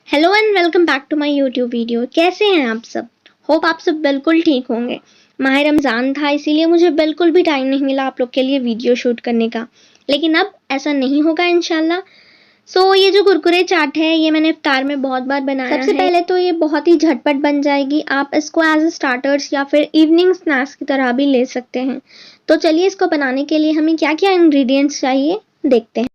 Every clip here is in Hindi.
Hello and welcome back to my YouTube video. कैसे हैं आप सब? होप आप सब बिल्कुल ठीक होंगे। माह रमज़ान था, इसीलिए मुझे बिल्कुल भी टाइम नहीं मिला आप लोग के लिए वीडियो शूट करने का, लेकिन अब ऐसा नहीं होगा इंशाल्लाह। ये जो कुरकुरे चाट है, ये मैंने इफ्तार में बहुत बार बनाया है। सबसे पहले तो ये बहुत ही झटपट बन जाएगी। आप इसको एज स्टार्टर्स या फिर इवनिंग स्नैक्स की तरह भी ले सकते हैं। तो चलिए, इसको बनाने के लिए हमें क्या क्या इंग्रेडिएंट्स चाहिए देखते हैं।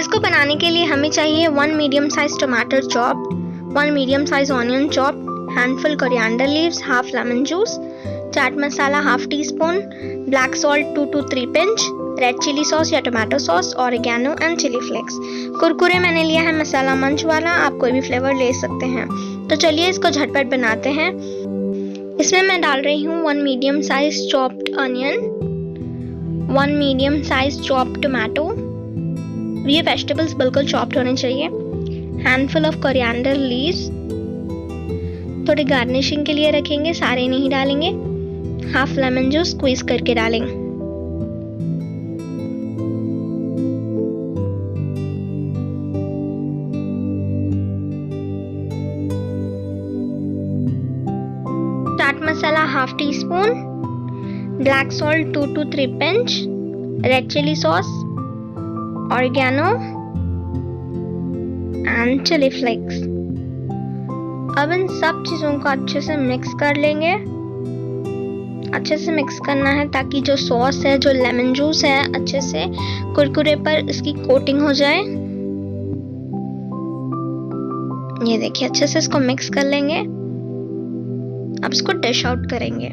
इसको बनाने के लिए हमें चाहिए 1 मीडियम साइज टमाटर chop, 1 medium size onion chop, handful coriander leaves, half lemon juice, chaat masala half teaspoon, black salt 2 to 3 pinch, red chili sauce या tomato sauce, oregano and chili flakes. Kurkure मैंने लिया है मसाला मंच वाला, आप कोई भी फ्लेवर ले सकते हैं। तो चलिए इसको झटपट बनाते हैं। इसमें मैं डाल रही हूँ 1 medium size chopped onion, 1 medium size chopped tomato, ये वेजिटेबल्स बिल्कुल चॉप्ड होने चाहिए, हैंडफुल ऑफ कोरिएंडर लीव्स, थोड़ी गार्निशिंग के लिए रखेंगे, सारे नहीं डालेंगे, हाफ लेमन जूस स्क्वीज करके डालेंगे। Chaat masala half teaspoon, black salt 2 to 3 pinch, red chili sauce, oregano and chili flakes. अब इन सब चीज़ों को अच्छे से मिक्स कर लेंगे। अच्छे से मिक्स करना है ताकि जो सॉस है, जो लेमन जूस है, अच्छे से कुरकुरे पर इसकी कोटिंग हो जाए। ये देखिए, अच्छे से इसको मिक्स कर लेंगे। अब इसको डिश आउट करेंगे।